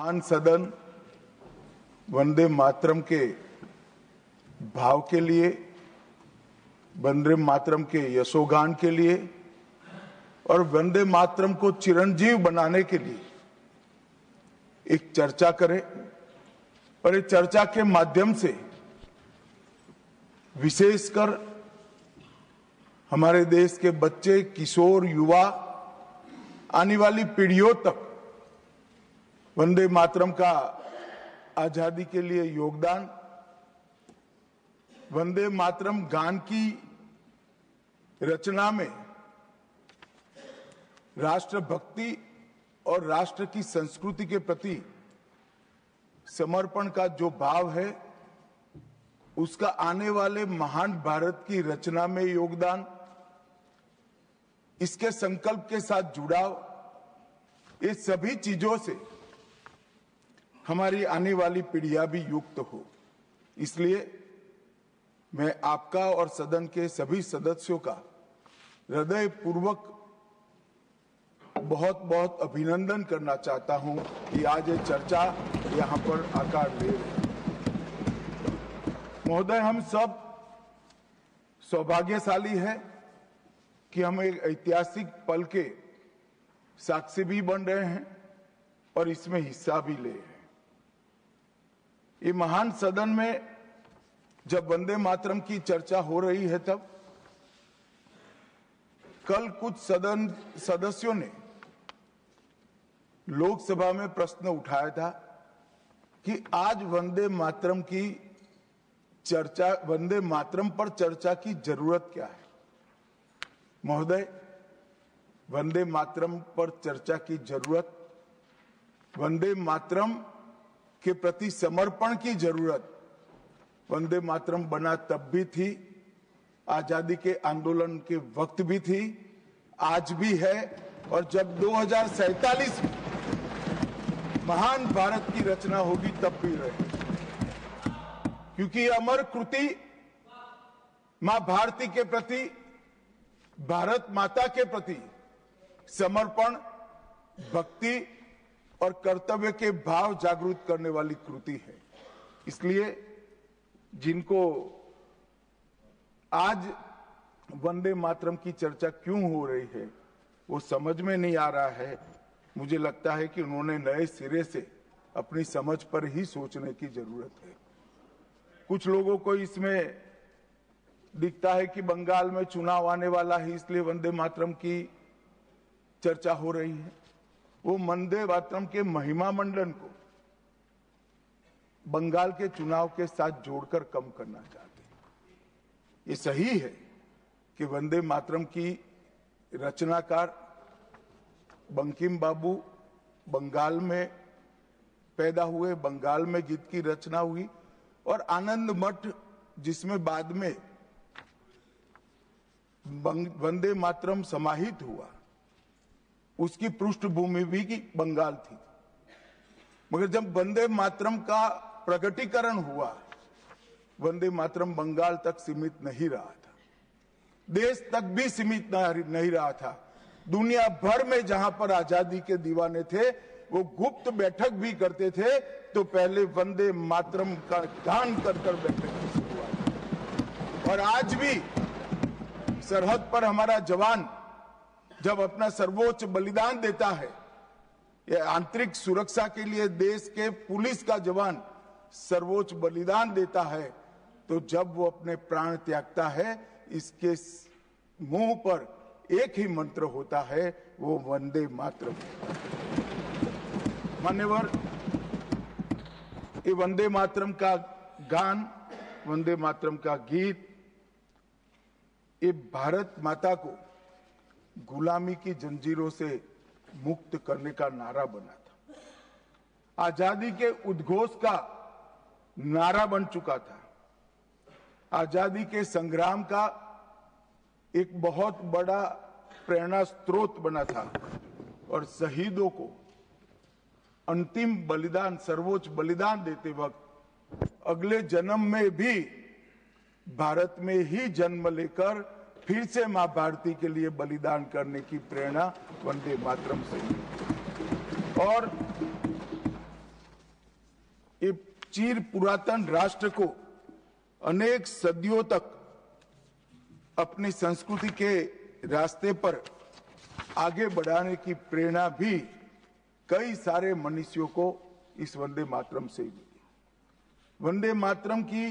महान सदन वंदे मातरम के भाव के लिए, वंदे मातरम के यशोगान के लिए और वंदे मातरम को चिरंजीव बनाने के लिए एक चर्चा करे और इस चर्चा के माध्यम से विशेषकर हमारे देश के बच्चे, किशोर, युवा, आने वाली पीढ़ियों तक वंदे मातरम का आजादी के लिए योगदान, वंदे मातरम गान की रचना में राष्ट्रभक्ति और राष्ट्र की संस्कृति के प्रति समर्पण का जो भाव है, उसका आने वाले महान भारत की रचना में योगदान, इसके संकल्प के साथ जुड़ाव, ये सभी चीजों से हमारी आने वाली पीढ़ियां भी युक्त हो। इसलिए मैं आपका और सदन के सभी सदस्यों का हृदय पूर्वक बहुत बहुत अभिनंदन करना चाहता हूं कि आज ये चर्चा यहां पर आकार ले रही है। महोदय, हम सब सौभाग्यशाली हैं कि हम एक ऐतिहासिक पल के साक्षी भी बन रहे हैं और इसमें हिस्सा भी ले रहे हैं। ये महान सदन में जब वंदे मातरम की चर्चा हो रही है, तब कल कुछ सदन सदस्यों ने लोकसभा में प्रश्न उठाया था कि आज वंदे मातरम की चर्चा, वंदे मातरम पर चर्चा की जरूरत क्या है। महोदय, वंदे मातरम पर चर्चा की जरूरत, वंदे मातरम के प्रति समर्पण की जरूरत वंदे मातरम बना तब भी थी, आजादी के आंदोलन के वक्त भी थी, आज भी है और जब 2047 में महान भारत की रचना होगी तब भी रहे। क्योंकि अमर कृति मां भारती के प्रति, भारत माता के प्रति समर्पण, भक्ति और कर्तव्य के भाव जागृत करने वाली कृति है। इसलिए जिनको आज वंदे मातरम की चर्चा क्यों हो रही है वो समझ में नहीं आ रहा है। मुझे लगता है कि उन्होंने नए सिरे से अपनी समझ पर ही सोचने की जरूरत है। कुछ लोगों को इसमें दिखता है कि बंगाल में चुनाव आने वाला है, इसलिए वंदे मातरम की चर्चा हो रही है। वो वंदे मातरम के महिमा मंडन को बंगाल के चुनाव के साथ जोड़कर कम करना चाहते हैं। ये सही है कि वंदे मातरम की रचनाकार बंकिम बाबू बंगाल में पैदा हुए, बंगाल में गीत की रचना हुई और आनंद मठ जिसमें बाद में वंदे मातरम समाहित हुआ, उसकी पृष्ठभूमि भी की बंगाल थी। मगर जब वंदे मातरम का प्रकटीकरण हुआ, वंदे मातरम बंगाल तक सीमित नहीं रहा था, देश तक भी सीमित नहीं रहा था। दुनिया भर में जहां पर आजादी के दीवाने थे वो गुप्त बैठक भी करते थे तो पहले वंदे मातरम का गान कर बैठक की शुरुआत। और आज भी सरहद पर हमारा जवान जब अपना सर्वोच्च बलिदान देता है, ये आंतरिक सुरक्षा के लिए देश के पुलिस का जवान सर्वोच्च बलिदान देता है, तो जब वो अपने प्राण त्यागता है, इसके मुंह पर एक ही मंत्र होता है, वो वंदे मातरम। मान्यवर, ये वंदे मातरम का गान, वंदे मातरम का गीत, ये भारत माता को गुलामी की जंजीरों से मुक्त करने का नारा बना था, आजादी के उद्घोष का नारा बन चुका था, आजादी के संग्राम का एक बहुत बड़ा प्रेरणा स्रोत बना था और शहीदों को अंतिम बलिदान, सर्वोच्च बलिदान देते वक्त अगले जन्म में भी भारत में ही जन्म लेकर फिर से मां भारती के लिए बलिदान करने की प्रेरणा वंदे मातरम से। और ये चीर पुरातन राष्ट्र को अनेक सदियों तक अपनी संस्कृति के रास्ते पर आगे बढ़ाने की प्रेरणा भी कई सारे मनुष्यों को इस वंदे मातरम से मिली। वंदे मातरम की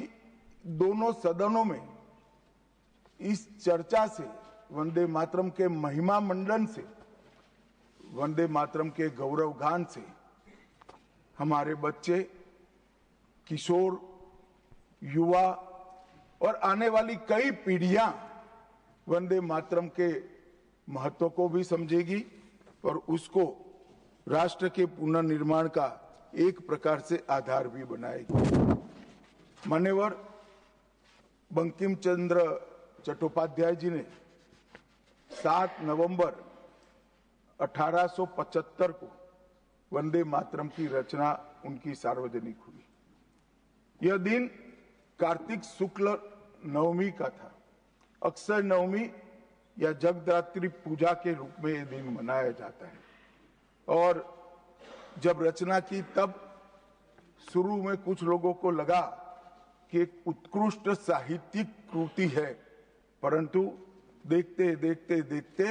दोनों सदनों में इस चर्चा से, वंदे मातरम के महिमा मंडन से, वंदे मातरम के गौरव गान से हमारे बच्चे, किशोर, युवा और आने वाली कई पीढ़ियां वंदे मातरम के महत्व को भी समझेगी और उसको राष्ट्र के पुनर्निर्माण का एक प्रकार से आधार भी बनाएगी। मान्यवर बंकिम चंद्र चट्टोपाध्याय जी ने 7 नवंबर 1875 को वंदे मातरम की रचना उनकी सार्वजनिक हुई। यह दिन कार्तिक शुक्ल नवमी का था। अक्षय नवमी या जगदात्री पूजा के रूप में यह दिन मनाया जाता है। और जब रचना की तब शुरू में कुछ लोगों को लगा कि एक उत्कृष्ट साहित्यिक कृति है, परंतु देखते देखते देखते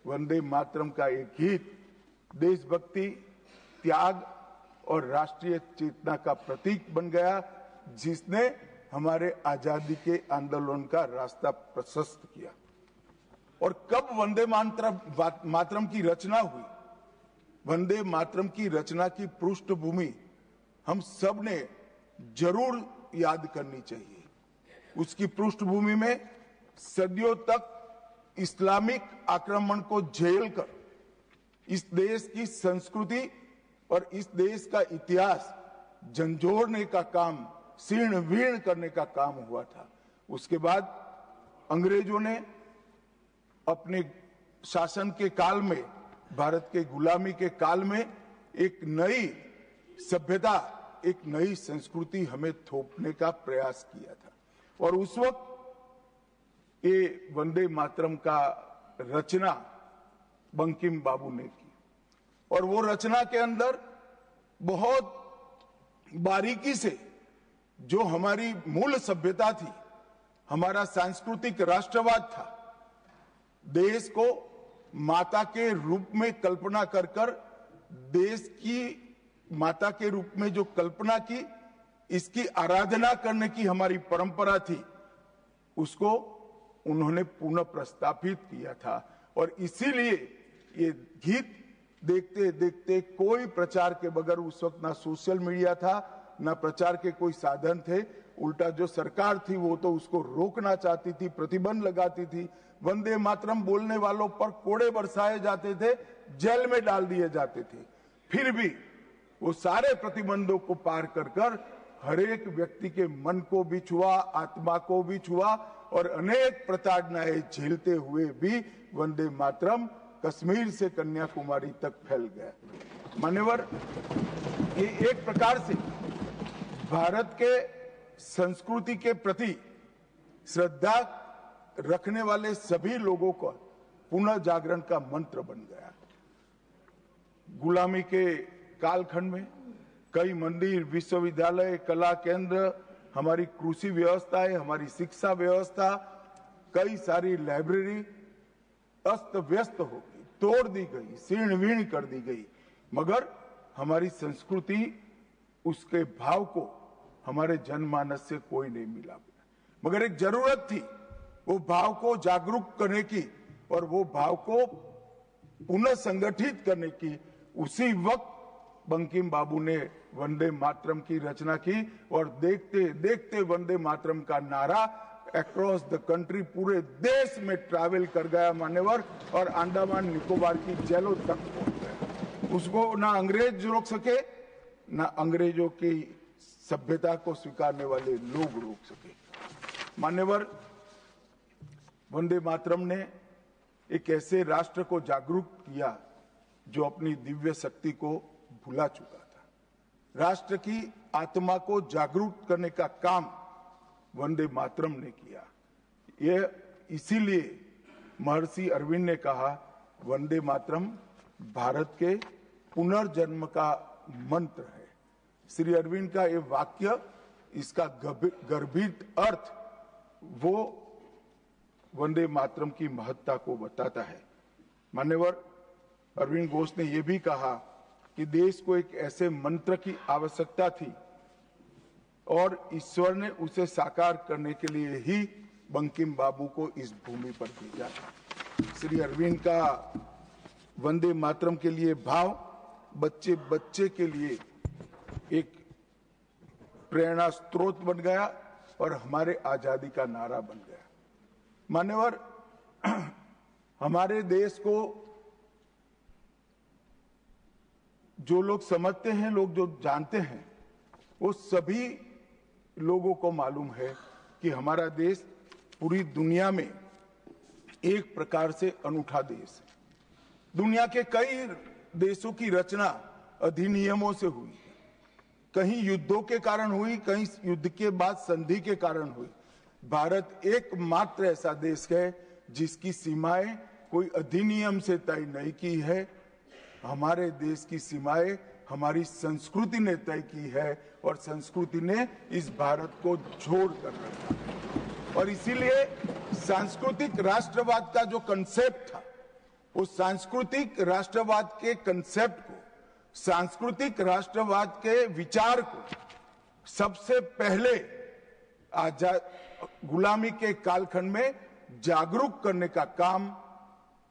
वंदे मातरम का एक गीत देशभक्ति, त्याग और राष्ट्रीय चेतना का प्रतीक बन गया, जिसने हमारे आजादी के आंदोलन का रास्ता प्रशस्त किया। और कब वंदे मातरम की रचना हुई? वंदे मातरम की रचना की पृष्ठभूमि हम सब ने जरूर याद करनी चाहिए। उसकी पृष्ठभूमि में सदियों तक इस्लामिक आक्रमण को झेलकर इस देश की संस्कृति और इस देश का इतिहास झंझोड़ने का काम, शीर्ण वीर्ण करने का काम हुआ था। उसके बाद अंग्रेजों ने अपने शासन के काल में, भारत के गुलामी के काल में एक नई सभ्यता, एक नई संस्कृति हमें थोपने का प्रयास किया था। और उस वक्त ये वंदे मातरम का रचना बंकिम बाबू ने की और वो रचना के अंदर बहुत बारीकी से जो हमारी मूल सभ्यता थी, हमारा सांस्कृतिक राष्ट्रवाद था, देश को माता के रूप में कल्पना कर कर देश की माता के रूप में जो कल्पना की, इसकी आराधना करने की हमारी परंपरा थी, उसको उन्होंने पुनः प्रस्तापित किया था। और इसीलिए ये गीत देखते देखते कोई प्रचार के बगैर, उस वक्त ना सोशल मीडिया था, ना प्रचार के कोई साधन थे, उल्टा जो सरकार थी वो तो उसको रोकना चाहती थी, प्रतिबंध लगाती थी। वंदे मातरम बोलने वालों पर कोड़े बरसाए जाते थे, जेल में डाल दिए जाते थे। फिर भी वो सारे प्रतिबंधों को पार कर कर हर एक व्यक्ति के मन को भी छुआ, आत्मा को भी छुआ और अनेक प्रताड़नाएं झेलते हुए भी वंदे मातरम कश्मीर से कन्याकुमारी तक फैल गया। मान्यवर, ये एक प्रकार से भारत के संस्कृति के प्रति श्रद्धा रखने वाले सभी लोगों का पुनः जागरण का मंत्र बन गया। गुलामी के कालखंड में कई मंदिर, विश्वविद्यालय, कला केंद्र, हमारी कृषि व्यवस्था है, हमारी शिक्षा व्यवस्था, कई सारी लाइब्रेरी अस्त व्यस्त हो गई, तोड़ दी गई, शीर्ण वीर्ण कर दी गई, मगर हमारी संस्कृति, उसके भाव को हमारे जनमानस से कोई नहीं मिला। मगर एक जरूरत थी वो भाव को जागरूक करने की और वो भाव को पुनः संगठित करने की। उसी वक्त बंकिम बाबू ने वंदे मातरम की रचना की और देखते देखते वंदे मातरम का नारा अक्रॉस द कंट्री, पूरे देश में ट्रैवल कर गया मान्यवर, और अंडमान निकोबार की जेलों तक पहुंच गया। उसको ना अंग्रेज रोक सके, ना अंग्रेजों की सभ्यता को स्वीकारने वाले लोग रोक सके। मान्यवर, वंदे मातरम ने एक ऐसे राष्ट्र को जागरूक किया जो अपनी दिव्य शक्ति को भुला चुका था। राष्ट्र की आत्मा को जागरूक करने का काम वंदे मातरम ने किया। यह इसीलिए महर्षि अरविंद ने कहा, वंदे मातरम भारत के पुनर्जन्म का मंत्र है। श्री अरविंद का ये वाक्य, इसका गर्भित अर्थ वो वंदे मातरम की महत्ता को बताता है। मान्यवर अरविंद घोष ने यह भी कहा कि देश को एक ऐसे मंत्र की आवश्यकता थी और ईश्वर ने उसे साकार करने के लिए ही बंकिम बाबू को इस भूमि पर भेजा। श्री अरविंद का वंदे मातरम के लिए भाव बच्चे बच्चे के लिए एक प्रेरणा स्रोत बन गया और हमारे आजादी का नारा बन गया। मान्यवर, हमारे देश को जो लोग समझते हैं, लोग जो जानते हैं, वो सभी लोगों को मालूम है कि हमारा देश पूरी दुनिया में एक प्रकार से अनूठा देश है। दुनिया के कई देशों की रचना अधिनियमों से हुई, कहीं युद्धों के कारण हुई, कहीं युद्ध के बाद संधि के कारण हुई। भारत एकमात्र ऐसा देश है जिसकी सीमाएं कोई अधिनियम से तय नहीं की है। हमारे देश की सीमाएं हमारी संस्कृति ने तय की है और संस्कृति ने इस भारत को जोड़ कर रखा है। और इसीलिए सांस्कृतिक राष्ट्रवाद का जो कंसेप्ट था, उस सांस्कृतिक राष्ट्रवाद के कंसेप्ट को, सांस्कृतिक राष्ट्रवाद के विचार को सबसे पहले गुलामी के कालखंड में जागरूक करने का काम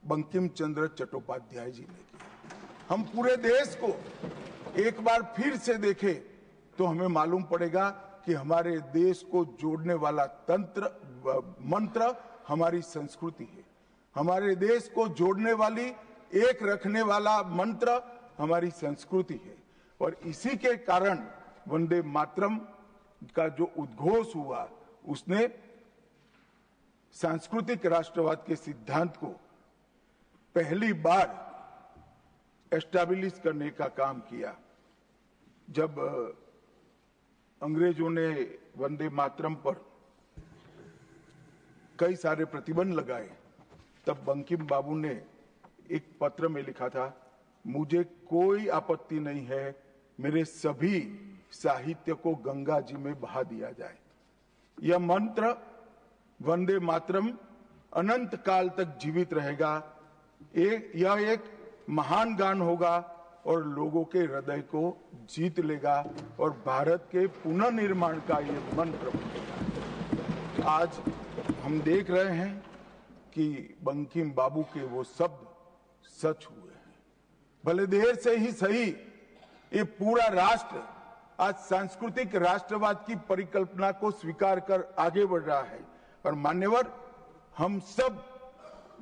बंकिम चंद्र चट्टोपाध्याय जी ने किया। हम पूरे देश को एक बार फिर से देखें तो हमें मालूम पड़ेगा कि हमारे देश को जोड़ने वाला मंत्र हमारी संस्कृति है। हमारे देश को जोड़ने वाली, एक रखने वाला मंत्र हमारी संस्कृति है। और इसी के कारण वंदे मातरम का जो उद्घोष हुआ, उसने सांस्कृतिक राष्ट्रवाद के सिद्धांत को पहली बार एस्टैब्लिश करने का काम किया। जब अंग्रेजों ने वंदे मातरम पर कई सारे प्रतिबंध लगाए, तब बंकिम बाबू ने एक पत्र में लिखा था, मुझे कोई आपत्ति नहीं है, मेरे सभी साहित्य को गंगा जी में बहा दिया जाए। यह मंत्र वंदे मातरम अनंत काल तक जीवित रहेगा। यह एक महान गान होगा और लोगों के हृदय को जीत लेगा और भारत के पुनर्निर्माण का ये मंत्र बनेगा। आज हम देख रहे हैं कि बंकिम बाबू के वो शब्द सच हुए हैं। भले देर से ही सही, ये पूरा राष्ट्र आज सांस्कृतिक राष्ट्रवाद की परिकल्पना को स्वीकार कर आगे बढ़ रहा है। और मान्यवर, हम सब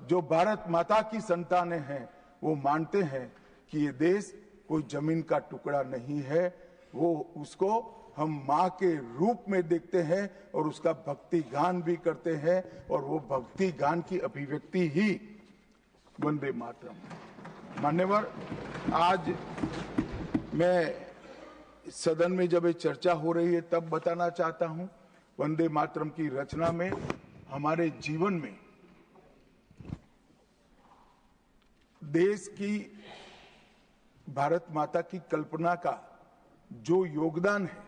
जो भारत माता की संतानें हैं, वो मानते हैं कि ये देश कोई जमीन का टुकड़ा नहीं है। वो उसको हम माँ के रूप में देखते हैं और उसका भक्ति गान भी करते हैं, और वो भक्ति गान की अभिव्यक्ति ही वंदे मातरम। मान्यवर, आज मैं सदन में जब ये चर्चा हो रही है तब बताना चाहता हूं, वंदे मातरम की रचना में हमारे जीवन में देश की, भारत माता की कल्पना का जो योगदान है,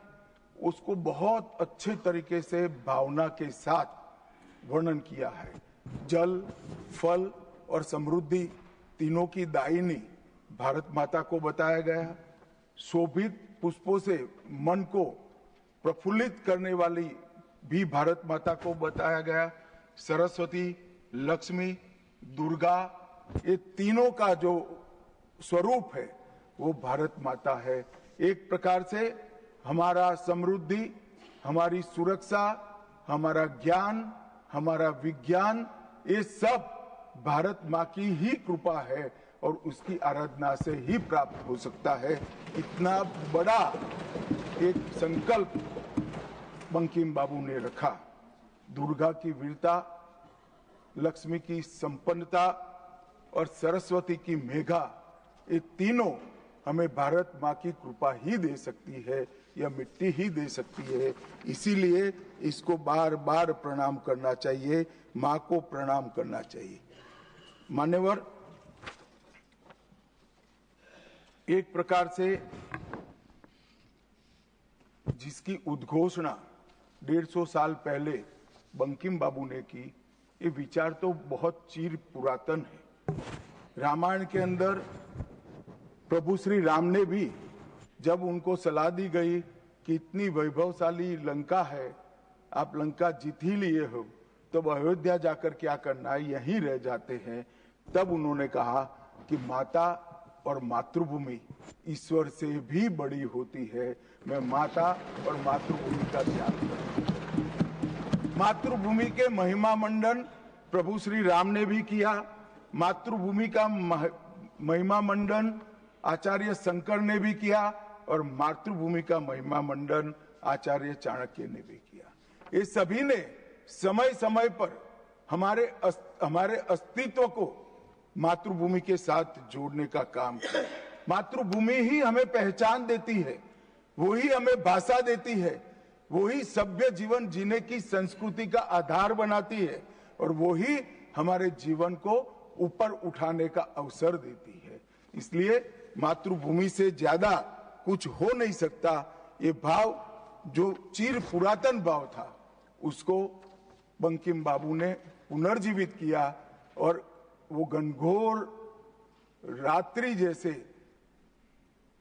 उसको बहुत अच्छे तरीके से भावना के साथ वर्णन किया है। जल, फल और समृद्धि तीनों की दायिनी भारत माता को बताया गया। शोभित पुष्पों से मन को प्रफुल्लित करने वाली भी भारत माता को बताया गया। सरस्वती, लक्ष्मी, दुर्गा, ये तीनों का जो स्वरूप है वो भारत माता है। एक प्रकार से हमारा समृद्धि, हमारी सुरक्षा, हमारा ज्ञान, हमारा विज्ञान, ये सब भारत माँ की ही कृपा है और उसकी आराधना से ही प्राप्त हो सकता है। इतना बड़ा एक संकल्प बंकिम बाबू ने रखा। दुर्गा की वीरता, लक्ष्मी की संपन्नता और सरस्वती की मेघा, ये तीनों हमें भारत माँ की कृपा ही दे सकती है, या मिट्टी ही दे सकती है। इसीलिए इसको बार बार प्रणाम करना चाहिए, माँ को प्रणाम करना चाहिए। मान्यवर, एक प्रकार से जिसकी उद्घोषणा 150 साल पहले बंकिम बाबू ने की, ये विचार तो बहुत चिर पुरातन है। रामायण के अंदर प्रभु श्री राम ने भी जब उनको सलाह दी गई कि इतनी वैभवशाली लंका है, आप लंका जीत ही लिए हो, तब अयोध्या जाकर क्या करना है, यहीं रह जाते हैं। तब उन्होंने कहा कि माता और मातृभूमि ईश्वर से भी बड़ी होती है, मैं माता और मातृभूमि का त्याग करूं। मातृभूमि के महिमा मंडन प्रभु श्री राम ने भी किया। मातृभूमि का महिमा मंडन आचार्य शंकर ने भी किया और मातृभूमि का महिमा मंडन आचार्य चाणक्य ने भी किया। ये सभी ने समय समय पर हमारे अस्तित्व को मातृभूमि के साथ जोड़ने का काम किया। मातृभूमि ही हमें पहचान देती है, वही हमें भाषा देती है, वही सभ्य जीवन जीने की संस्कृति का आधार बनाती है और वही हमारे जीवन को ऊपर उठाने का अवसर देती है। इसलिए मातृभूमि से ज्यादा कुछ हो नहीं सकता। ये भाव जो चिर पुरातन भाव था, उसको बंकिम बाबू ने पुनर्जीवित किया और वो घनघोर रात्रि जैसे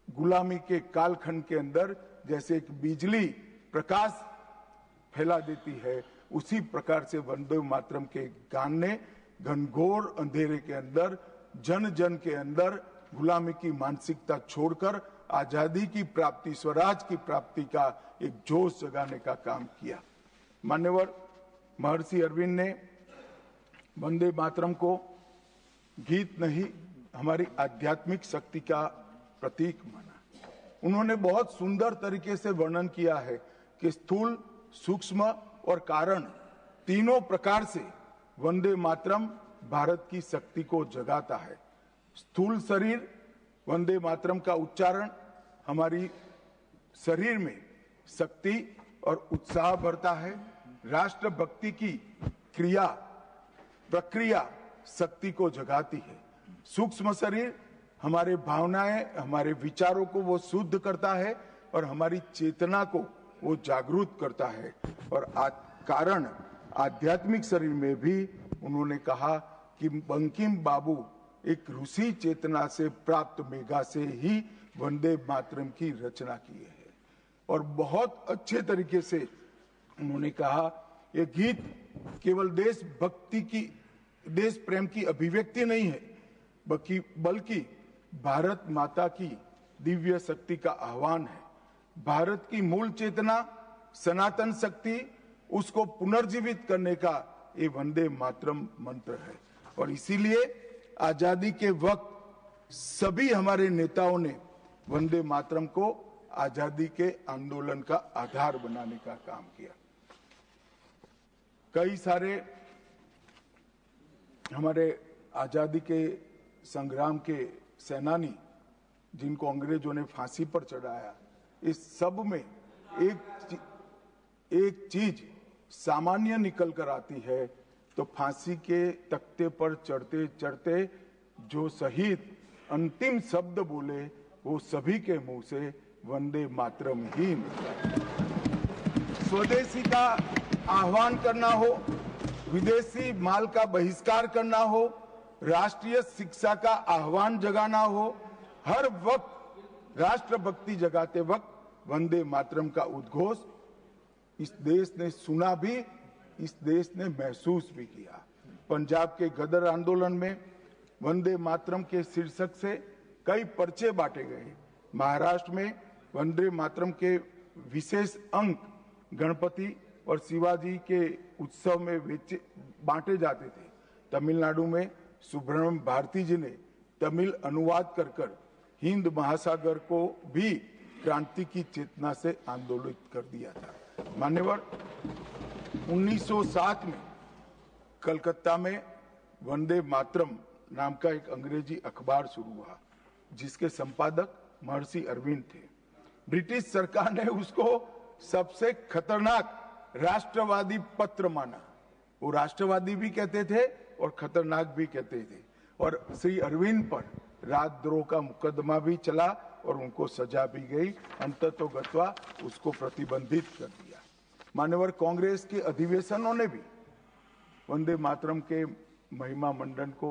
गुलामी के कालखंड के अंदर जैसे एक बिजली प्रकाश फैला देती है, उसी प्रकार से वंदे मातरम के गान ने घनघोर अंधेरे के अंदर जन जन के अंदर गुलामी की मानसिकता छोड़कर आजादी की प्राप्ति, स्वराज की प्राप्ति का एक जोश जगाने का काम किया। मान्यवर महर्षि अरविंद ने वंदे मातरम को गीत नहीं, हमारी आध्यात्मिक शक्ति का प्रतीक माना। उन्होंने बहुत सुंदर तरीके से वर्णन किया है कि स्थूल, सूक्ष्म और कारण तीनों प्रकार से वंदे मातरम भारत की शक्ति को जगाता है। स्थूल शरीर वंदे मातरम का उच्चारण हमारी शरीर में शक्ति और उत्साह भरता है। राष्ट्रभक्ति की क्रिया प्रक्रिया शक्ति को जगाती है। सूक्ष्म शरीर हमारे भावनाएं, हमारे विचारों को वो शुद्ध करता है और हमारी चेतना को वो जागरूक करता है। और कारण आध्यात्मिक शरीर में भी उन्होंने कहा कि बंकिम बाबू एक ऋषि चेतना से प्राप्त मेघा से ही वंदे मातरम की रचना की है। और बहुत अच्छे तरीके से उन्होंने कहा ये गीत केवल देशभक्ति की, देश प्रेम की अभिव्यक्ति नहीं है, बल्कि भारत माता की दिव्य शक्ति का आह्वान है। भारत की मूल चेतना, सनातन शक्ति, उसको पुनर्जीवित करने का ये वंदे मातरम मंत्र है। और इसीलिए आजादी के वक्त सभी हमारे नेताओं ने वंदे मातरम को आजादी के आंदोलन का आधार बनाने का काम किया। कई सारे हमारे आजादी के संग्राम के सेनानी जिनको अंग्रेजों ने फांसी पर चढ़ाया, इस सब में एक चीज सामान्य निकल कर आती है, तो फांसी के तख्ते पर चढ़ते चढ़ते जो शहीद अंतिम शब्द बोले वो सभी के मुंह से वंदे मातरम ही निकला। स्वदेशी का आह्वान करना हो, विदेशी माल का बहिष्कार करना हो, राष्ट्रीय शिक्षा का आह्वान जगाना हो, हर वक्त राष्ट्रभक्ति जगाते वक्त वंदे मातरम का उद्घोष इस देश ने सुना भी, इस देश ने महसूस भी किया। पंजाब के गदर आंदोलन में वंदे मातरम के शीर्षक से कई पर्चे बांटे गए। महाराष्ट्र में वंदे मातरम के विशेष अंक गणपति और शिवाजी के उत्सव में बांटे जाते थे। तमिलनाडु में सुब्रह्मण्यम भारती जी ने तमिल अनुवाद कर हिंद महासागर को भी क्रांति की चेतना से आंदोलित कर दिया था। मान्यवर 1907 में कलकत्ता में वंदे मातरम नाम का एक अंग्रेजी अखबार शुरू हुआ, जिसके संपादक महर्षि अरविंद थे। ब्रिटिश सरकार ने उसको सबसे खतरनाक राष्ट्रवादी पत्र माना। वो राष्ट्रवादी भी कहते थे और खतरनाक भी कहते थे। और श्री अरविंद पर राजद्रोह का मुकदमा भी चला और उनको सजा भी गई। अंततोगत्वा उसको प्रतिबंधित कर दिया। मान्यवर कांग्रेस के अधिवेशनों ने भी वंदे मातरम के महिमा मंडन को,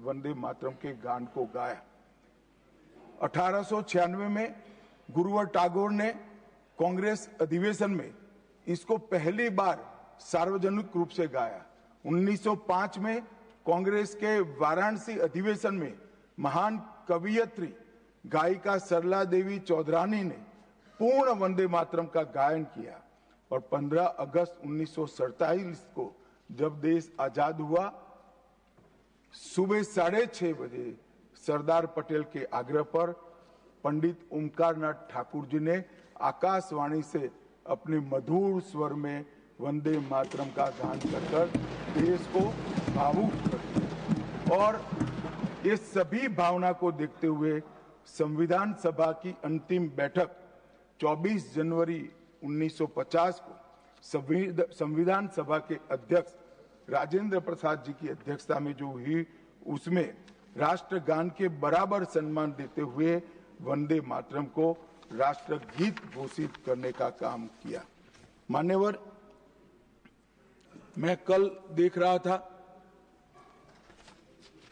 वंदे मातरम के गान को गाया। 1896 में गुरुवर टैगोर ने कांग्रेस अधिवेशन में इसको पहली बार सार्वजनिक रूप से गाया। 1905 में कांग्रेस के वाराणसी अधिवेशन में महान कवियत्री गायिका सरला देवी चौधरानी ने पूर्ण वंदे मातरम का गायन किया और 15 अगस्त 1947 को जब देश आजाद हुआ, सुबह 6:30 बजे सरदार पटेल के आग्रह पर पंडित ओमकारनाथ ठाकुर जी ने आकाशवाणी से अपने मधुर स्वर में वंदे मातरम का गान कर देश को भावुक कर दिया। और ये सभी भावना को देखते हुए संविधान सभा की अंतिम बैठक 24 जनवरी 1950 को संविधान सभा के अध्यक्ष राजेंद्र प्रसाद जी की अध्यक्षता में जो हुई, उसमें राष्ट्रगान के बराबर सम्मान देते हुए वंदे मातरम को राष्ट्रगीत घोषित करने का काम किया। मान्यवर, मैं कल देख रहा था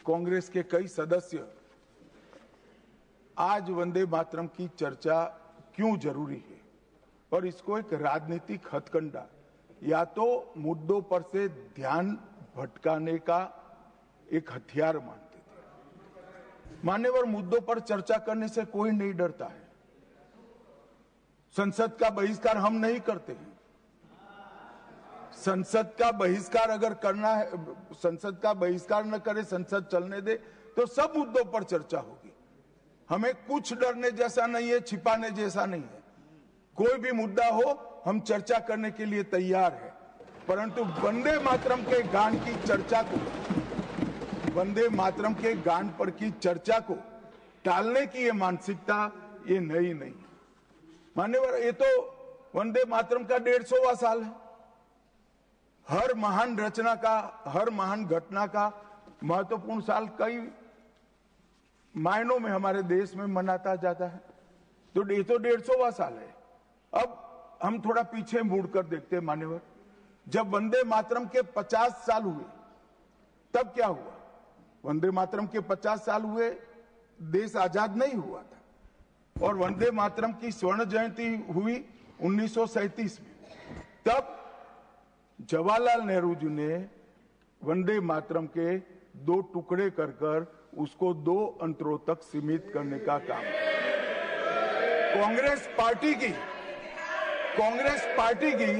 कांग्रेस के कई सदस्य आज वंदे मातरम की चर्चा क्यों जरूरी है और इसको एक राजनीतिक हथकंडा या तो मुद्दों पर से ध्यान भटकाने का एक हथियार मानते थे। मान्यवर, मुद्दों पर चर्चा करने से कोई नहीं डरता है। संसद का बहिष्कार हम नहीं करते हैं। संसद का बहिष्कार अगर करना है, संसद का बहिष्कार न करे, संसद चलने दे, तो सब मुद्दों पर चर्चा होगी। हमें कुछ डरने जैसा नहीं है, छिपाने जैसा नहीं है। कोई भी मुद्दा हो, हम चर्चा करने के लिए तैयार है, परंतु वंदे मातरम के गान की चर्चा को, वंदे मातरम के गान पर की चर्चा को टालने की ये मानसिकता ये नई नहीं। मान्यवर, ये तो वंदे मातरम का 150वां साल है। हर महान रचना का, हर महान घटना का महत्वपूर्ण साल कई मायनों में हमारे देश में मनाता जाता है। तो ये तो 150वां साल है। अब हम थोड़ा पीछे मुड़कर देखते हैं मान्यवर, जब वंदे मातरम के 50 साल हुए तब क्या हुआ? वंदे मातरम के 50 साल हुए, देश आजाद नहीं हुआ था और वंदे मातरम की स्वर्ण जयंती हुई 1937 में। तब जवाहरलाल नेहरू जी ने वंदे मातरम के 2 टुकड़े कर उसको 2 अंतरों तक सीमित करने का काम। कांग्रेस पार्टी की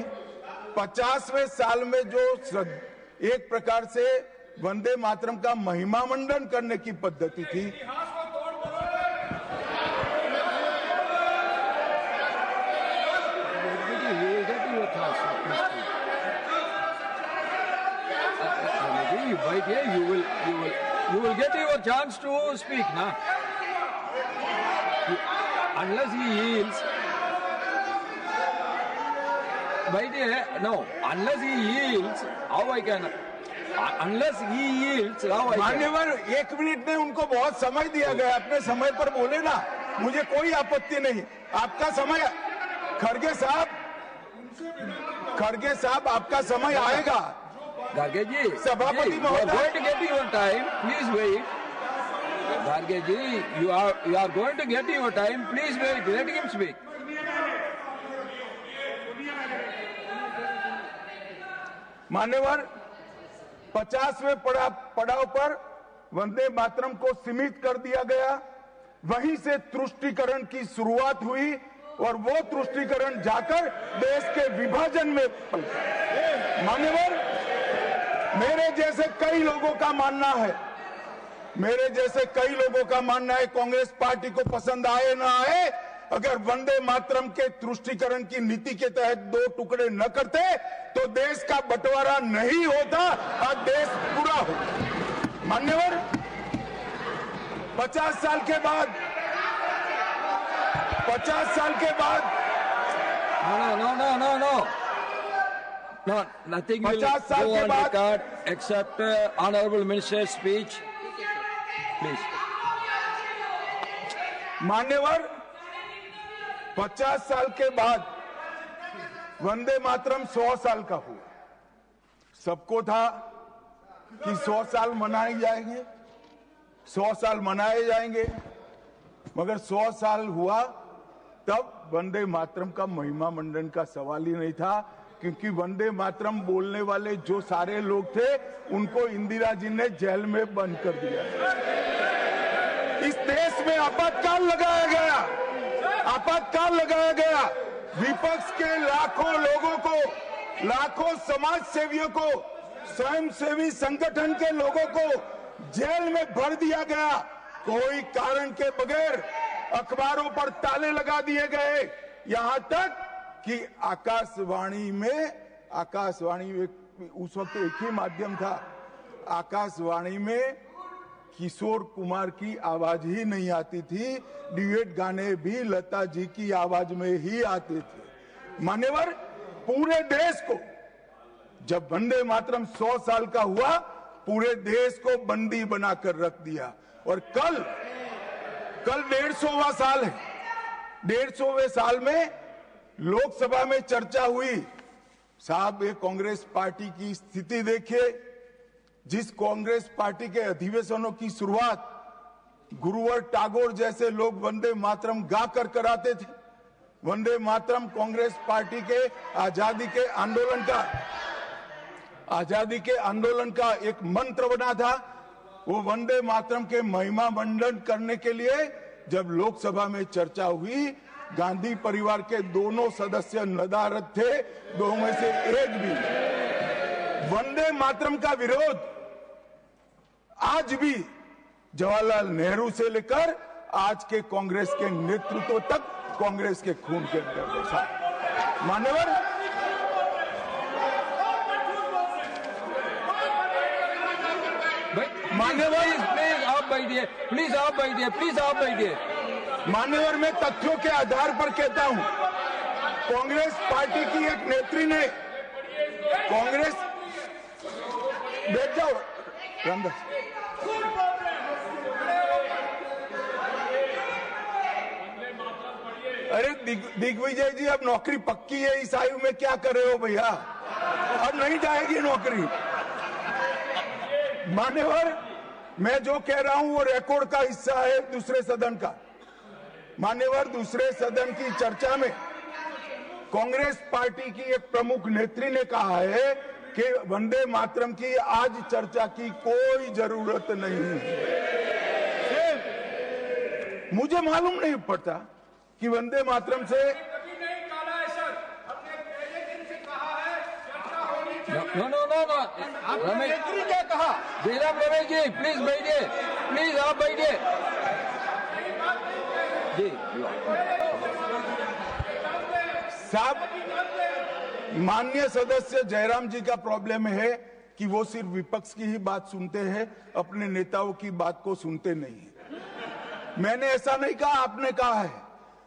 50वें साल में जो एक प्रकार से वंदे मातरम का महिमा मंडन करने की पद्धति थी, you will get your chance to speak now. Unless he yields, unless he yields, how I can? Unless he yields, how I can? मान्यवर, 1 मिनट में उनको बहुत समय दिया गया, अपने समय पर बोले ना, मुझे कोई आपत्ति नहीं। आपका समय, खड़गे साहब आपका समय आएगा। Garge ji, सभापति you are going to get your time. Please wait. Garge ji, you are going to get your time. Please wait. Let him speak. मान्यवर, 50वें पड़ाव पर वंदे मातरम को सीमित कर दिया गया। वहीं से तुष्टीकरण की शुरुआत हुई और वो तुष्टीकरण जाकर देश के विभाजन में। मान्यवर, मेरे जैसे कई लोगों का मानना है, कांग्रेस पार्टी को पसंद आए ना आए, अगर वंदे मातरम के तुष्टीकरण की नीति के तहत 2 टुकड़े न करते तो देश का बंटवारा नहीं होता और देश पूरा होता। मान्यवर, 50 साल के बाद No, nothing will 50 साल go के on बाद record except honorable minister's speech. Please. मान्यवर, 50 साल के बाद वंदे मातरम 100 साल का हुआ। सबको था कि 100 साल मनाए जाएंगे, 100 साल मनाए जाएंगे, मगर 100 साल हुआ तब वंदे मातरम का महिमा मंडन का सवाल ही नहीं था, क्योंकि वंदे मातरम बोलने वाले जो सारे लोग थे उनको इंदिरा जी ने जेल में बंद कर दिया। इस देश में आपातकाल लगाया गया, आपातकाल लगाया गया। विपक्ष के लाखों लोगों को, लाखों समाज सेवियों को, स्वयंसेवी संगठन के लोगों को जेल में भर दिया गया। कोई कारण के बगैर अखबारों पर ताले लगा दिए गए, यहां तक कि आकाशवाणी में उस वक्त एक ही माध्यम था, आकाशवाणी में किशोर कुमार की आवाज ही नहीं आती थी, ड्यूएट गाने भी लता जी की आवाज में ही आते थे। मान्यवर, पूरे देश को जब वंदे मातरम 100 साल का हुआ, पूरे देश को बंदी बनाकर रख दिया। और कल 150वां साल है। 150वें साल में लोकसभा में चर्चा हुई। साहब, ये कांग्रेस पार्टी की स्थिति देखिए। जिस कांग्रेस पार्टी के अधिवेशनों की शुरुआत गुरुवर टागोर जैसे लोग वंदे मातरम गाकर कराते थे, वंदे मातरम कांग्रेस पार्टी के आजादी के आंदोलन का एक मंत्र बना था। वो वंदे मातरम के महिमा मंडन करने के लिए जब लोकसभा में चर्चा हुई, गांधी परिवार के दोनों सदस्य नदारद थे, दो में से एक भी। वंदे मातरम का विरोध आज भी जवाहरलाल नेहरू से लेकर आज के कांग्रेस के नेतृत्व तक कांग्रेस के खून के अंदर बसा। मान्यवर, प्लीज आप बैठिए, प्लीज आप बैठिए, प्लीज आप बैठिए। मान्यवर, मैं तथ्यों के आधार पर कहता हूं, कांग्रेस पार्टी की एक नेत्री ने कांग्रेस बैठ जाओ रामदास, अरे दिग्विजय जी, अब नौकरी पक्की है इस आयु में, क्या कर रहे हो भैया? अब नहीं जाएगी नौकरी। मान्यवर, मैं जो कह रहा हूं वो रिकॉर्ड का हिस्सा है दूसरे सदन का। मान्यवर, दूसरे सदन की चर्चा में कांग्रेस पार्टी की एक प्रमुख नेत्री ने कहा है कि वंदे मातरम की आज चर्चा की कोई जरूरत नहीं है। मुझे मालूम नहीं पड़ता कि वंदे मातरम से नो, रमेश जी क्या कहा? जयराम रमेश जी, प्लीज बैठिए, प्लीज आप बैठिए जी। साहब, माननीय सदस्य जयराम जी का प्रॉब्लम है कि वो सिर्फ विपक्ष की ही बात सुनते हैं, अपने नेताओं की बात को सुनते नहीं है। मैंने ऐसा नहीं कहा, आपने कहा है।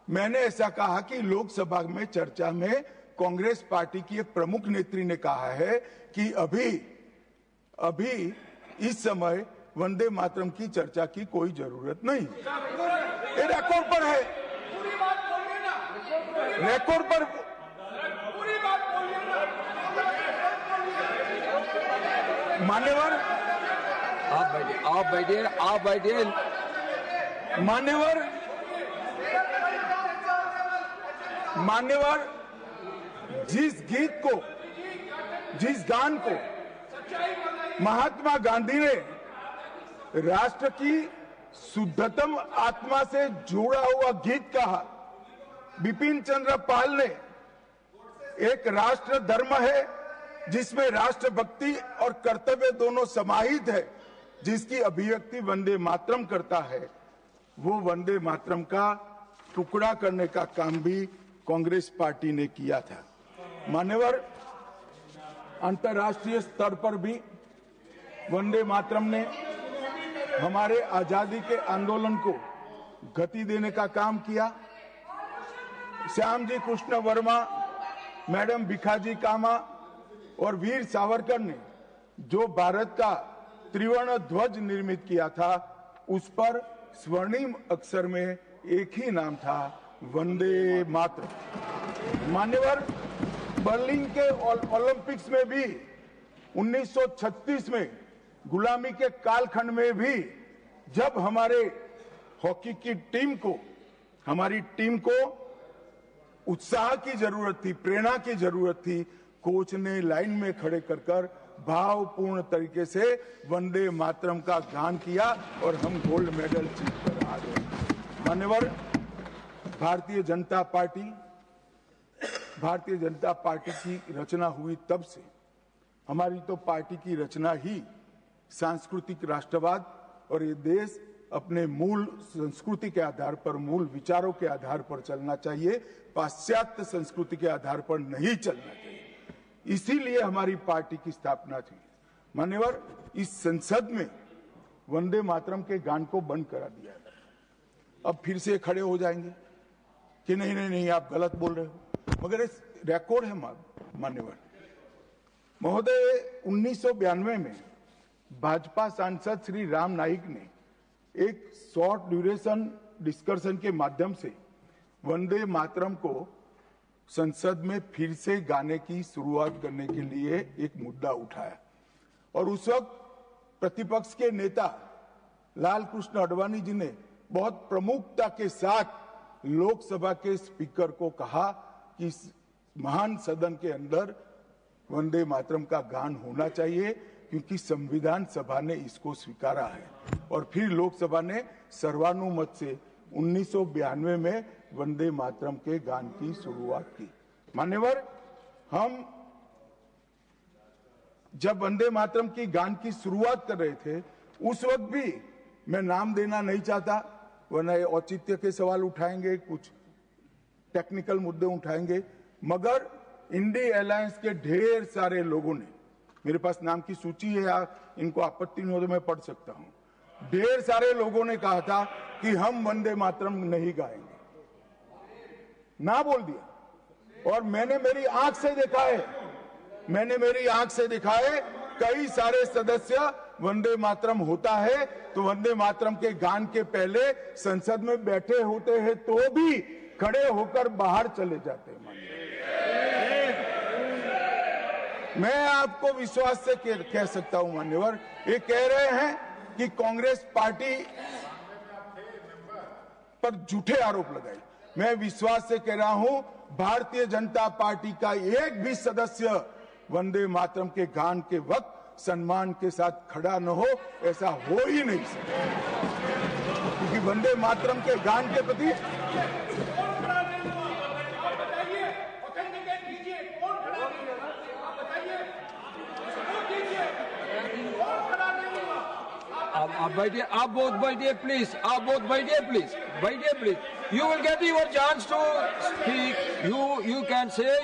मैंने ऐसा कहा कि लोकसभा में चर्चा में कांग्रेस पार्टी की एक प्रमुख नेत्री ने कहा है कि अभी इस समय वंदे मातरम की चर्चा की कोई जरूरत नहीं। ये रिकॉर्ड पर है, रिकॉर्ड पर। मान्यवर, आप बैठिए। मान्यवर, जिस गीत को, जिस गान को महात्मा गांधी ने राष्ट्र की शुद्धतम आत्मा से जुड़ा हुआ गीत कहा, बिपिन चंद्र पाल ने एक राष्ट्र धर्म है जिसमें राष्ट्रभक्ति और कर्तव्य दोनों समाहित है, जिसकी अभिव्यक्ति वंदे मातरम करता है, वो वंदे मातरम का टुकड़ा करने का काम भी कांग्रेस पार्टी ने किया था। मान्यवर, अंतर्राष्ट्रीय स्तर पर भी वंदे मातरम ने हमारे आजादी के आंदोलन को गति देने का काम किया। श्यामजी कृष्ण वर्मा, मैडम भिखाजी कामा और वीर सावरकर ने जो भारत का त्रिवर्ण ध्वज निर्मित किया था, उस पर स्वर्णिम अक्षर में एक ही नाम था, वंदे मातरम। मान्यवर, बर्लिन के ओलंपिक्स में भी 1936 में गुलामी के कालखंड में भी जब हमारे हॉकी की हमारी टीम को उत्साह की जरूरत थी, प्रेरणा की जरूरत थी, कोच ने लाइन में खड़े कर भावपूर्ण तरीके से वंदे मातरम का गान किया और हम गोल्ड मेडल जीतकर आ गए। मान्यवर, भारतीय जनता पार्टी की रचना हुई तब से हमारी तो पार्टी की रचना ही सांस्कृतिक राष्ट्रवाद और ये देश अपने मूल संस्कृति के आधार पर, मूल विचारों के आधार पर चलना चाहिए, पाश्चात्य संस्कृति के आधार पर नहीं चलना चाहिए। इसीलिए हमारी पार्टी की स्थापना थी। मान्यवर, इस संसद में वंदे मातरम के गान को बंद करा दिया है। अब फिर से खड़े हो जाएंगे कि नहीं नहीं नहीं आप गलत बोल रहे हो, मगर इस रिकॉर्ड है मान्यवर महोदय। 1992 में भाजपा सांसद श्री राम नाईक ने एक शॉर्ट ड्यूरेशन डिस्कशन के माध्यम से वंदे मातरम को संसद में फिर से गाने की शुरुआत करने के लिए एक मुद्दा उठाया और उस वक्त प्रतिपक्ष के नेता लाल कृष्ण आडवाणी जी ने बहुत प्रमुखता के साथ लोकसभा के स्पीकर को कहा कि इस महान सदन के अंदर वंदे मातरम का गान होना चाहिए, क्योंकि संविधान सभा ने इसको स्वीकारा है। और फिर लोकसभा ने सर्वानुमत से 1992 में वंदे मातरम के गान की शुरुआत की। मान्यवर, हम जब वंदे मातरम की गान की शुरुआत कर रहे थे उस वक्त भी, मैं नाम देना नहीं चाहता वरना औचित्य के सवाल उठाएंगे, कुछ टेक्निकल मुद्दे उठाएंगे, मगर इंडी अलायंस के ढेर सारे लोगों ने, मेरे पास नाम की सूची है, इनको आपत्ति नहीं हो तो मैं पढ़ सकता हूं, ढेर सारे लोगों ने कहा था कि हम वंदे मातरम नहीं गाएंगे, ना बोल दिया। और मैंने मेरी आंख से देखा है कई सारे सदस्य वंदे मातरम होता है तो वंदे मातरम के गान के पहले संसद में बैठे होते हैं तो भी खड़े होकर बाहर चले जाते हैं। मैं आपको विश्वास से कह सकता हूं मान्यवर, ये कह रहे हैं कि कांग्रेस पार्टी पर झूठे आरोप लगाए। मैं विश्वास से कह रहा हूं, भारतीय जनता पार्टी का एक भी सदस्य वंदे मातरम के गान के वक्त सम्मान के साथ खड़ा न हो, ऐसा हो ही नहीं सकता, क्योंकि वंदे मातरम के गान के प्रति आप बैठिए, आप बोथ बैठिए प्लीज, आप बोथ बैठिए प्लीज, बैठिए please. You will get your chance to speak. You can say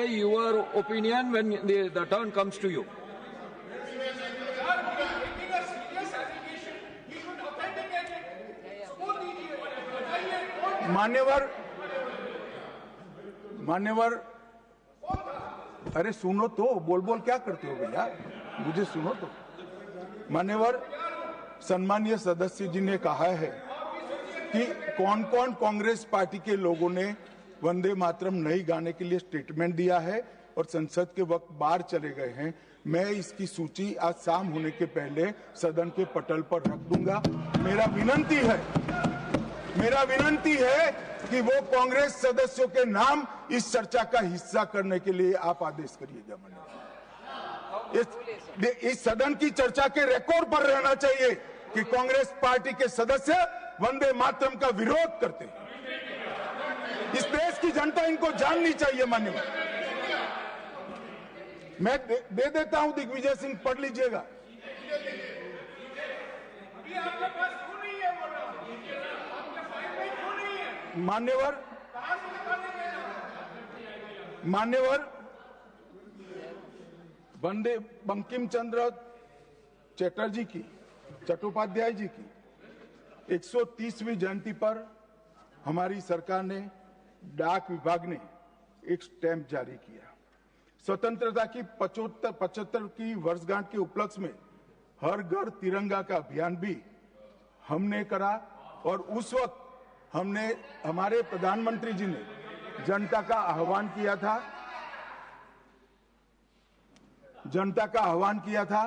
your opinion when the turn comes to you. मान्यवर, अरे सुनो तो, बोल क्या करते हो भैया, मुझे सुनो तो। मान्यवर, सम्मानीय सदस्य जी ने कहा है कि कौन कौन कांग्रेस पार्टी के लोगों ने वंदे मातरम नहीं गाने के लिए स्टेटमेंट दिया है और संसद के वक्त बाहर चले गए हैं। मैं इसकी सूची आज शाम होने के पहले सदन के पटल पर रख दूंगा। मेरा विनंती है कि वो कांग्रेस सदस्यों के नाम इस चर्चा का हिस्सा करने के लिए आप आदेश करिएगा। इस सदन की चर्चा के रिकॉर्ड पर रहना चाहिए कि कांग्रेस पार्टी के सदस्य वंदे मातरम का विरोध करते हैं। इस देश की जनता इनको जाननी चाहिए। मान्यवर, मैं दे देता हूं, दिग्विजय सिंह पढ़ लीजिएगा। मान्यवर, वंदे बंकिम चंद्र चट्टोपाध्याय जी की 130वीं जयंती पर हमारी सरकार ने, डाक विभाग ने एक स्टैंप जारी किया। स्वतंत्रता की 75 की वर्षगांठ के उपलक्ष्य में हर घर तिरंगा का अभियान भी हमने करा और उस वक्त हमारे प्रधानमंत्री जी ने जनता का आह्वान किया था जनता का आह्वान किया था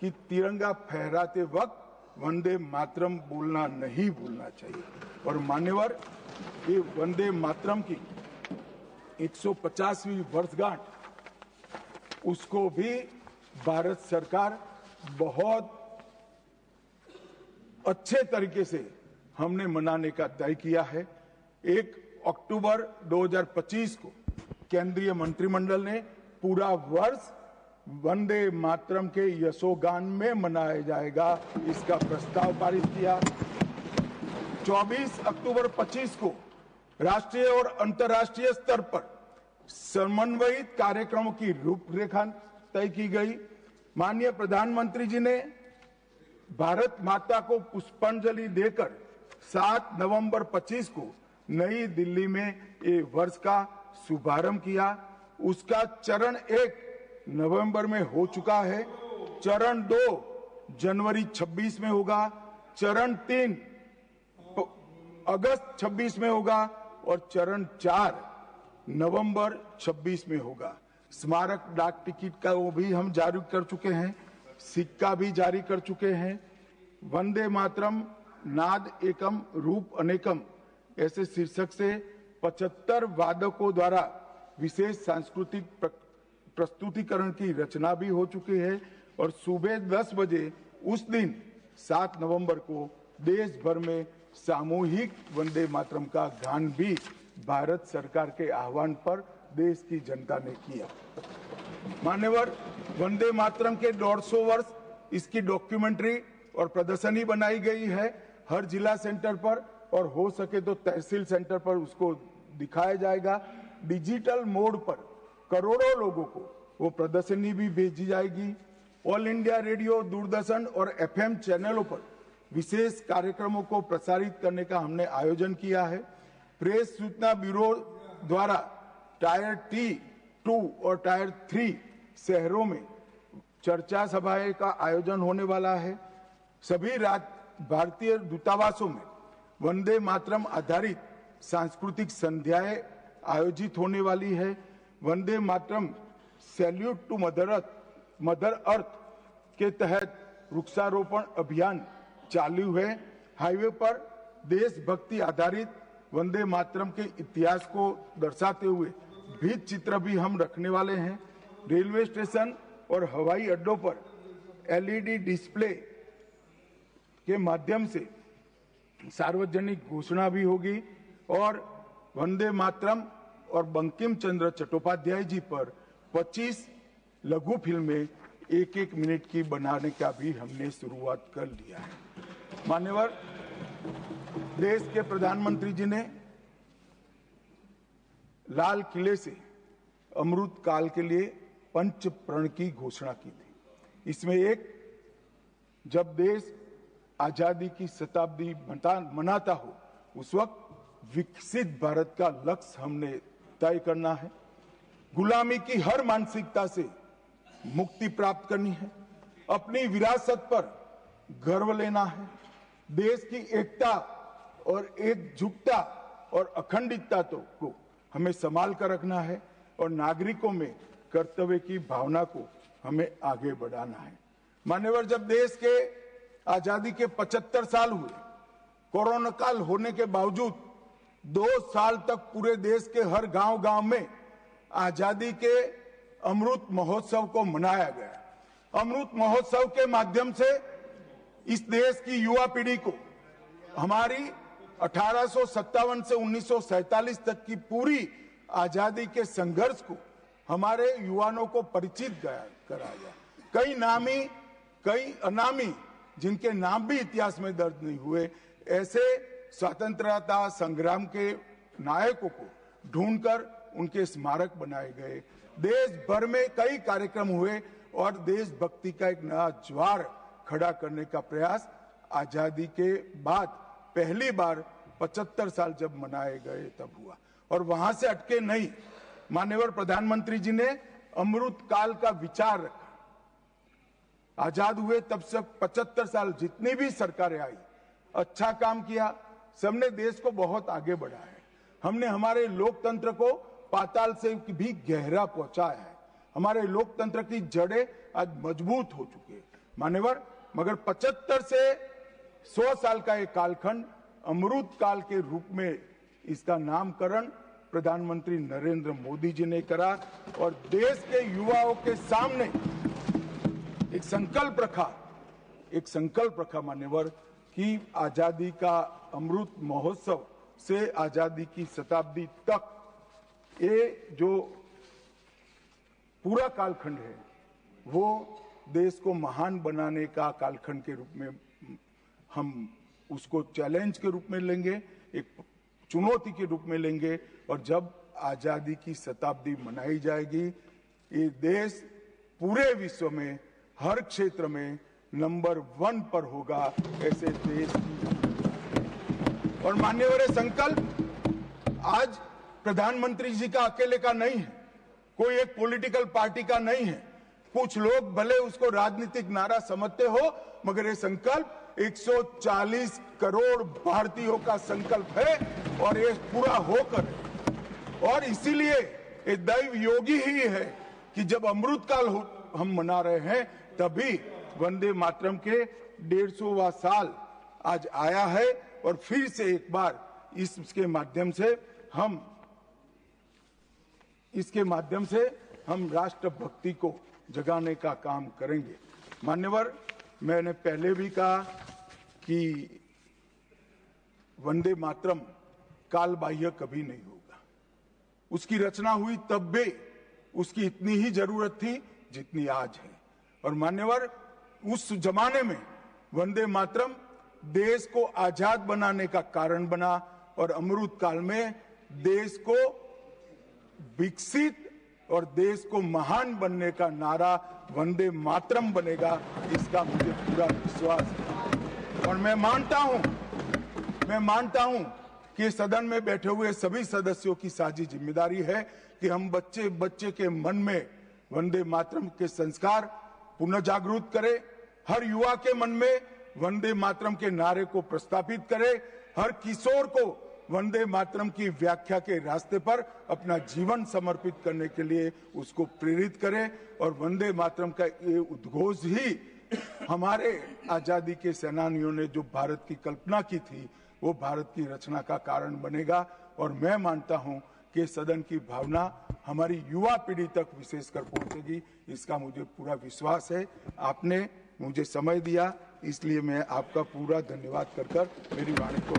कि तिरंगा फहराते वक्त वंदे मातरम बोलना नहीं भूलना चाहिए। और मान्यवर, ये वंदे मातरम की 150वीं वर्षगांठ, उसको भी भारत सरकार बहुत अच्छे तरीके से हमने मनाने का तय किया है। 1 अक्टूबर 2025 को केंद्रीय मंत्रिमंडल ने पूरा वर्ष वंदे मातरम के यशोगान में मनाया जाएगा, इसका प्रस्ताव पारित किया। 24 अक्टूबर 25 को राष्ट्रीय और अंतर्राष्ट्रीय स्तर पर समन्वयित कार्यक्रमों की रूपरेखा तय की गई। माननीय प्रधानमंत्री जी ने भारत माता को पुष्पांजलि देकर 7 नवंबर 25 को नई दिल्ली में ये वर्ष का शुभारंभ किया। उसका चरण 1 नवंबर में हो चुका है, चरण 2 जनवरी 26 में होगा, चरण 3 अगस्त 26 में होगा और चरण 4 नवंबर 26 में होगा। स्मारक डाक टिकट का वो भी हम जारी कर चुके हैं, सिक्का भी जारी कर चुके हैं। वंदे मातरम नाद एकम रूप अनेकम ऐसे शीर्षक से 75 वादकों द्वारा विशेष सांस्कृतिक प्रस्तुतिकरण की रचना भी हो चुकी है। और सुबह 10 बजे उस दिन 7 नवंबर को देश भर में सामूहिक वंदे मातरम का गान भी भारत सरकार के आह्वान पर देश की जनता ने किया। मान्यवर, वंदे मातरम के 150 वर्ष, इसकी डॉक्यूमेंट्री और प्रदर्शनी बनाई गई है हर जिला सेंटर पर, और हो सके तो तहसील सेंटर पर उसको दिखाया जाएगा। डिजिटल मोड पर करोड़ों लोगों को वो प्रदर्शनी भी भेजी जाएगी। ऑल इंडिया रेडियो, दूरदर्शन और FM चैनलों पर विशेष कार्यक्रमों को प्रसारित करने का हमने आयोजन किया है। प्रेस सूचना ब्यूरो द्वारा टायर T2 और टायर 3 शहरों में चर्चा सभाएं का आयोजन होने वाला है। सभी भारतीय दूतावासों में वंदे मातरम आधारित सांस्कृतिक संध्याएं आयोजित होने वाली है। Vande Mataram salute to mother earth के तहत वृक्षारोपण अभियान चालू है। हाईवे पर देशभक्ति आधारित वंदे मातरम के इतिहास को दर्शाते हुए भित्ति चित्र भी हम रखने वाले हैं। रेलवे स्टेशन और हवाई अड्डों पर LED डिस्प्ले के माध्यम से सार्वजनिक घोषणा भी होगी। और वंदे मातरम और बंकिम चंद्र चट्टोपाध्याय जी पर 25 लघु फिल्में 1-1 मिनट की बनाने का भी हमने शुरुआत कर लिया है। मान्यवर, देश के प्रधानमंत्री जी ने लाल किले से अमृत काल के लिए पंच प्रण की घोषणा की थी। इसमें एक, जब देश आजादी की शताब्दी मनाता हो उस वक्त विकसित भारत का लक्ष्य हमने तय करना है। गुलामी की हर मानसिकता से मुक्ति प्राप्त करनी है। अपनी विरासत पर गर्व लेना है। देश की एकता और एकजुटता और अखंडितता को हमें संभाल कर रखना है और नागरिकों में कर्तव्य की भावना को हमें आगे बढ़ाना है। मान्यवर, जब देश के आजादी के 75 साल हुए, कोरोना काल होने के बावजूद 2 साल तक पूरे देश के हर गांव-गांव में आजादी के अमृत महोत्सव को मनाया गया। अमृत महोत्सव के माध्यम से इस देश की युवा पीढ़ी को हमारी 1857 से 1947 तक की पूरी आजादी के संघर्ष को हमारे युवाओं को परिचित कराया। कई नामी, कई अनामी, जिनके नाम भी इतिहास में दर्ज नहीं हुए, ऐसे स्वतंत्रता संग्राम के नायकों को ढूंढकर उनके स्मारक बनाए गए। देश भर में कई कार्यक्रम हुए और देशभक्ति का एक नया ज्वार खड़ा करने का प्रयास आजादी के बाद पहली बार 75 साल जब मनाए गए तब हुआ। और वहां से अटके नहीं, माननीय प्रधानमंत्री जी ने अमृत काल का विचार रखा। आजाद हुए तब से 75 साल जितनी भी सरकारें आई, अच्छा काम किया। सबने देश को बहुत आगे बढ़ाया है। हमने हमारे लोकतंत्र को पाताल से भी गहरा पहुंचाया है। हमारे लोकतंत्र की जड़ें आज मजबूत हो चुकी है मान्यवर। मगर 75 से 100 साल का एक कालखंड अमृत काल के रूप में इसका नामकरण प्रधानमंत्री नरेंद्र मोदी जी ने करा और देश के युवाओं के सामने एक संकल्प रखा मान्यवर कि आजादी का अमृत महोत्सव से आजादी की शताब्दी तक ये जो पूरा कालखंड है वो देश को महान बनाने का कालखंड के रूप में हम उसको चैलेंज के रूप में लेंगे, एक चुनौती के रूप में लेंगे। और जब आजादी की शताब्दी मनाई जाएगी ये देश पूरे विश्व में हर क्षेत्र में नंबर 1 पर होगा ऐसे देश की। और मान्यवर संकल्प आज प्रधानमंत्री जी का अकेले का नहीं है, कोई एक पॉलिटिकल पार्टी का नहीं है। कुछ लोग भले उसको राजनीतिक नारा समझते हो मगर ये संकल्प 140 करोड़ भारतीयों का संकल्प है और ये पूरा होकर और इसीलिए ये दैव योगी ही है कि जब अमृत काल हम मना रहे हैं तभी वंदे मातरम के 150वां साल आज आया है और फिर से एक बार इसके माध्यम से हम राष्ट्रभक्ति को जगाने का काम करेंगे। मान्यवर, मैंने पहले भी कहा कि वंदे मातरम काल बाह्य कभी नहीं होगा। उसकी रचना हुई तब भी उसकी इतनी ही जरूरत थी जितनी आज है। और मान्यवर, उस जमाने में वंदे मातरम देश को आजाद बनाने का कारण बना और अमृत काल में देश को विकसित और देश को महान बनने का नारा वंदे मातरम बनेगा, इसका मुझे पूरा विश्वास है। और मैं मानता हूं कि सदन में बैठे हुए सभी सदस्यों की साझी जिम्मेदारी है कि हम बच्चे बच्चे के मन में वंदे मातरम के संस्कार पुनः जागृत करें, हर युवा के मन में वंदे मातरम के नारे को प्रस्थापित करें, हर किशोर को वंदे मातरम की व्याख्या के रास्ते पर अपना जीवन समर्पित करने के लिए उसको प्रेरित करें। और वंदे मातरम का ये उद्घोष ही हमारे आजादी के सेनानियों ने जो भारत की कल्पना की थी वो भारत की रचना का कारण बनेगा। और मैं मानता हूं कि सदन की भावना हमारी युवा पीढ़ी तक विशेषकर पहुंचेगी, इसका मुझे पूरा विश्वास है। आपने मुझे समय दिया इसलिए मैं आपका पूरा धन्यवाद कर मेरी वाणी को